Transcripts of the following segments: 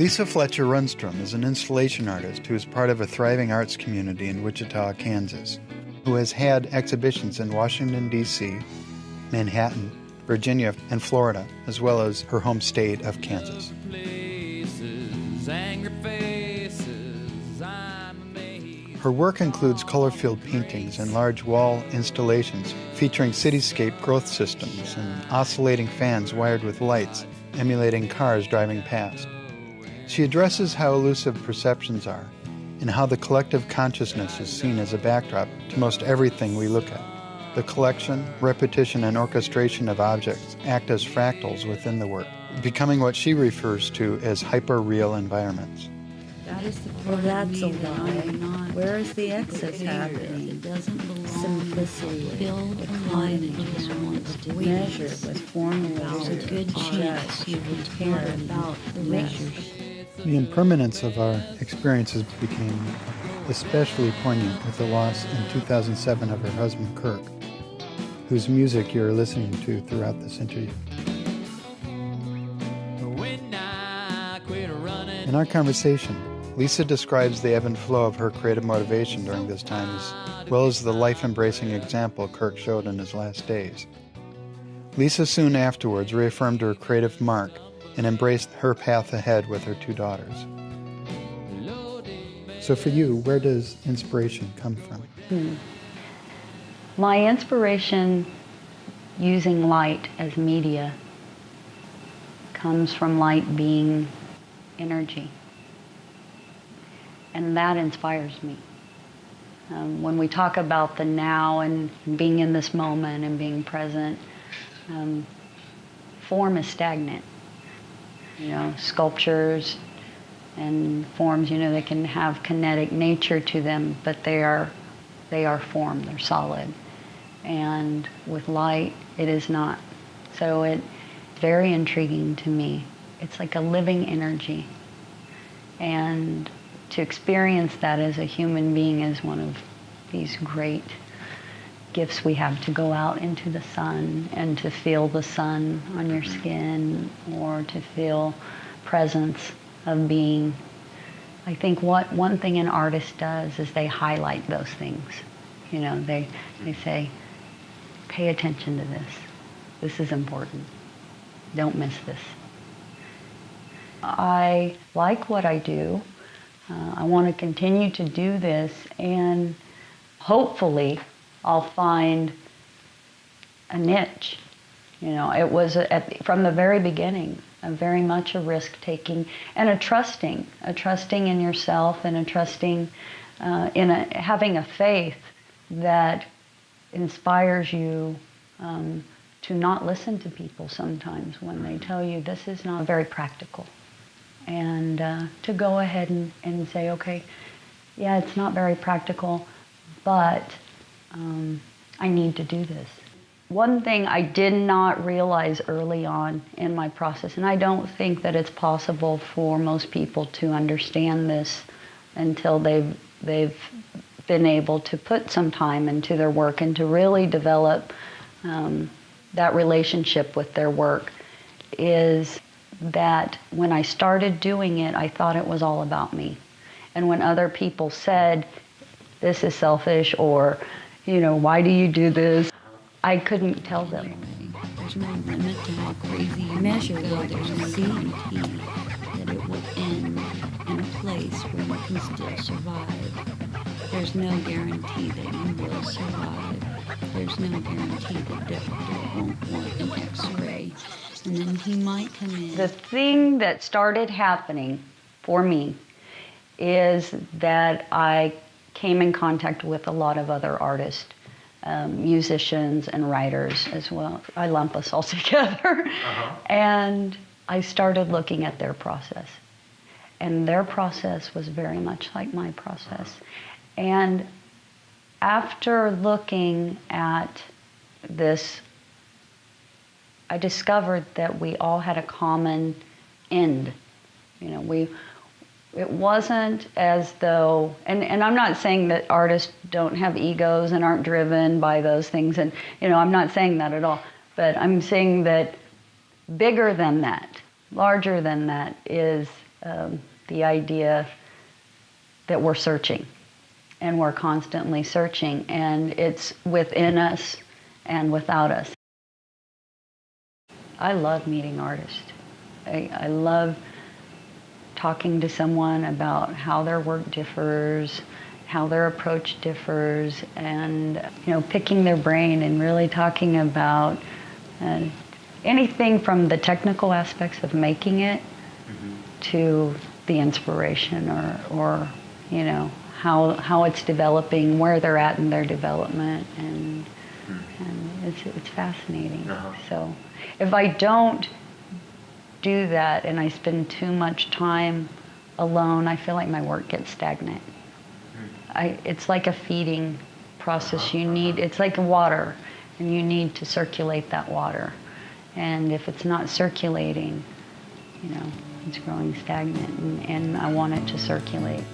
Lisa Fletcher Rundstrom is an installation artist who is part of a thriving arts community in Wichita, Kansas, who has had exhibitions in Washington, D.C., Manhattan, Virginia, and Florida, as well as her home state of Kansas. Her work includes color-filled paintings and large wall installations featuring cityscape growth systems and oscillating fans wired with lights, emulating cars driving past. She addresses how elusive perceptions are and how the collective consciousness is seen as a backdrop to most everything we look at. The collection, repetition, and orchestration of objects act as fractals within the work, becoming what she refers to as hyper-real environments. That is the part that's a lie. Where is the excess happening? It doesn't belong. Simplicity. Build a climate just wants to measure with formulas. There's a good chance you would care about the measures. The impermanence of our experiences became especially poignant with the loss in 2007 of her husband, Kirk, whose music you're listening to throughout this interview. In our conversation, Lisa describes the ebb and flow of her creative motivation during this time, as well as the life-embracing example Kirk showed in his last days. Lisa soon afterwards reaffirmed her creative mark and embraced her path ahead with her 2 daughters. So for you, where does inspiration come from? My inspiration using light as media comes from light being energy. And that inspires me. When we talk about the now and being in this moment and being present, form is stagnant. Sculptures and forms, they can have kinetic nature to them, but they are form, they're solid. And with light, it is not. So it's very intriguing to me. It's like a living energy. And to experience that as a human being is one of these great gifts we have, to go out into the sun and to feel the sun on your skin, or to feel presence of being. I think what one thing an artist does is they highlight those things. They say, pay attention to this. This is important. Don't miss this. I like what I do. I want to continue to do this, and hopefully I'll find a niche. It was from the very beginning, very much a risk-taking and a trusting in yourself, and a trusting having a faith that inspires you to not listen to people sometimes when they tell you this is not very practical. And to go ahead and say, okay, yeah, it's not very practical, but I need to do this. One thing I did not realize early on in my process, and I don't think that it's possible for most people to understand this until they've been able to put some time into their work and to really develop that relationship with their work, is that when I started doing it, I thought it was all about me. And when other people said, this is selfish, or, why do you do this? I couldn't tell them. There's no limit to how crazy you measure what there's no guarantee that it will end in a place where you can still survive. There's no guarantee that you will survive. There's no guarantee that Doctor won't want an X-ray. And then he might come in. The thing that started happening for me is that I came in contact with a lot of other artists, musicians and writers as well. I lump us all together. And I started looking at their process. And their process was very much like my process. And after looking at this, I discovered that we all had a common end. It wasn't as though, and I'm not saying that artists don't have egos and aren't driven by those things, and I'm not saying that at all, but I'm saying that bigger than that, larger than that, is the idea that we're searching, and we're constantly searching, and it's within us and without us. I love meeting artists. I love talking to someone about how their work differs, how their approach differs, and picking their brain and really talking about anything from the technical aspects of making it to the inspiration or how it's developing, where they're at in their development, and it's fascinating. So if I don't do that and I spend too much time alone, I feel like my work gets stagnant. It's like a feeding process. It's like water, and you need to circulate that water. And if it's not circulating, it's growing stagnant, and I want it to circulate.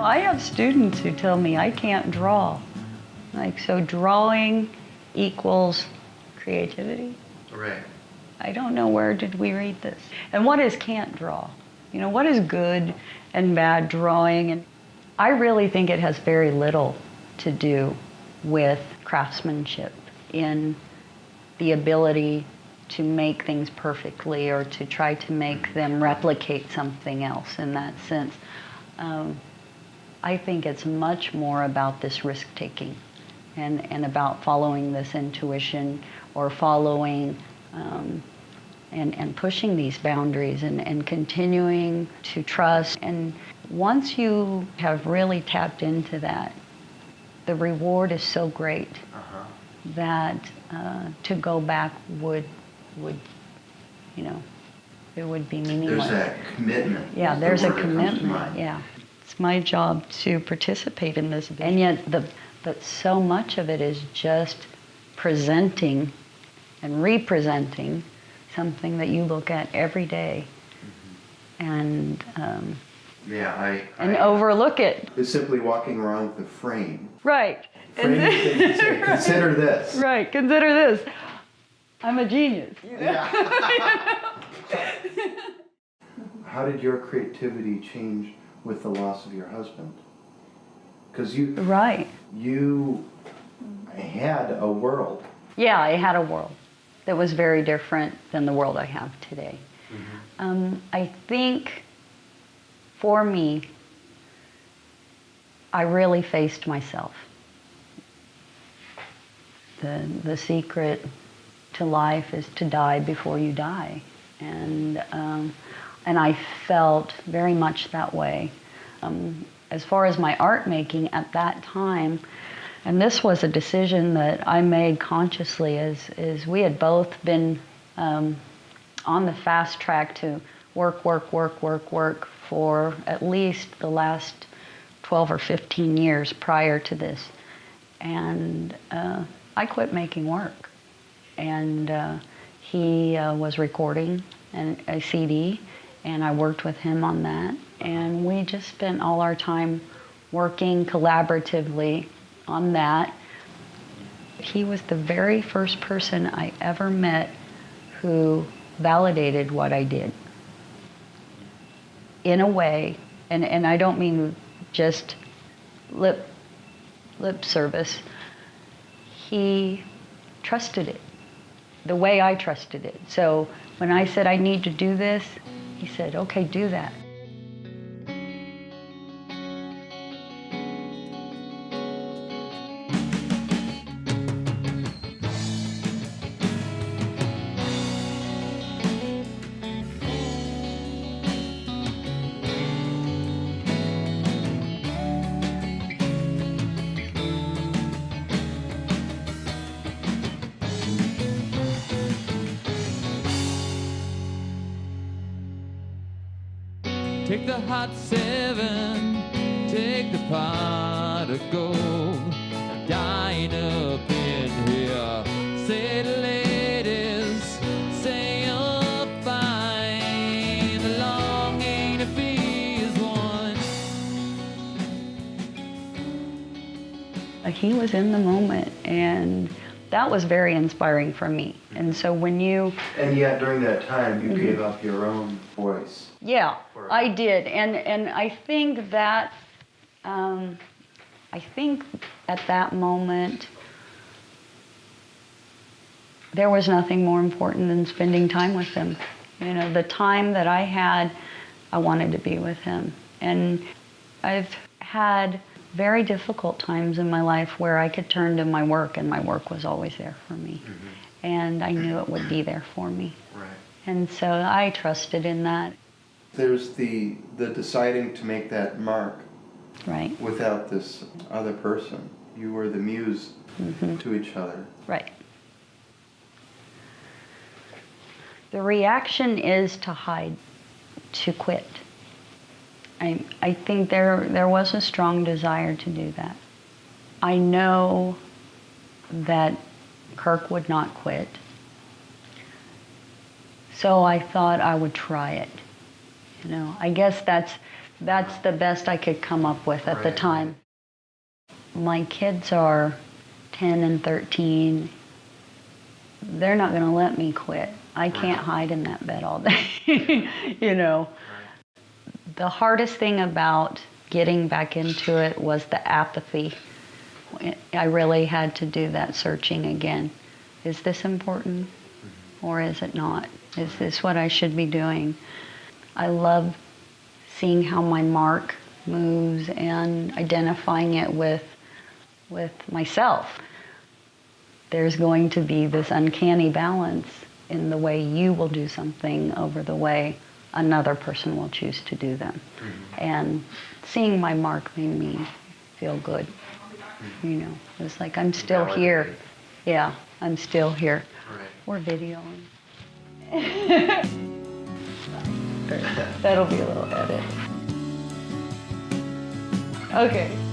I have students who tell me I can't draw. So drawing equals creativity? Right. I don't know, where did we read this? And what is can't draw? What is good and bad drawing? And I really think it has very little to do with craftsmanship in the ability to make things perfectly or to try to make them replicate something else in that sense. I think it's much more about this risk-taking and about following this intuition or following and pushing these boundaries and continuing to trust. And once you have really tapped into that, the reward is so great that to go back would it would be meaningless. There's that commitment. Yeah, there's a commitment. Yeah. It's my job to participate in this, and yet but so much of it is just presenting and representing something that you look at every day, and overlook it. It's simply walking around with a frame. Right. Frame and say, consider this. Right. Consider this. I'm a genius. Yeah. How did your creativity change with the loss of your husband? Because you had a world. Yeah, I had a world that was very different than the world I have today. I think for me, I really faced myself. The secret to life is to die before you die, and I felt very much that way. As far as my art making at that time, and this was a decision that I made consciously, as we had both been on the fast track to work for at least the last 12 or 15 years prior to this. And I quit making work. And he was recording a CD, and I worked with him on that. And we just spent all our time working collaboratively on that. He was the very first person I ever met who validated what I did. In a way, and I don't mean just lip service, he trusted it the way I trusted it. So when I said I need to do this, he said, okay, do that. Take the hot 7, take the pot of gold. in the moment, and that was very inspiring for me. And so when you... And yet during that time, you gave up your own voice. Yeah, I did. And I think that, I think at that moment, there was nothing more important than spending time with him. You know, the time that I had, I wanted to be with him. And I've had very difficult times in my life where I could turn to my work, and my work was always there for me. And I knew it would be there for me. Right. And so I trusted in that. There's the deciding to make that mark Right. without this other person. You were the muse to each other. Right. The reaction is to hide, to quit. I think there was a strong desire to do that. I know that Kirk would not quit, so I thought I would try it. You know, I guess that's the best I could come up with at the time. My kids are 10 and 13. They're not going to let me quit. I can't hide in that bed all day, you know. The hardest thing about getting back into it was the apathy. I really had to do that searching again. Is this important or is it not? Is this what I should be doing? I love seeing how my mark moves and identifying it with myself. There's going to be this uncanny balance in the way you will do something over the way another person will choose to do them. And seeing my mark made me feel good. You know, it was like, I'm still here. Yeah, I'm still here. We're videoing. That'll be a little edit. Okay.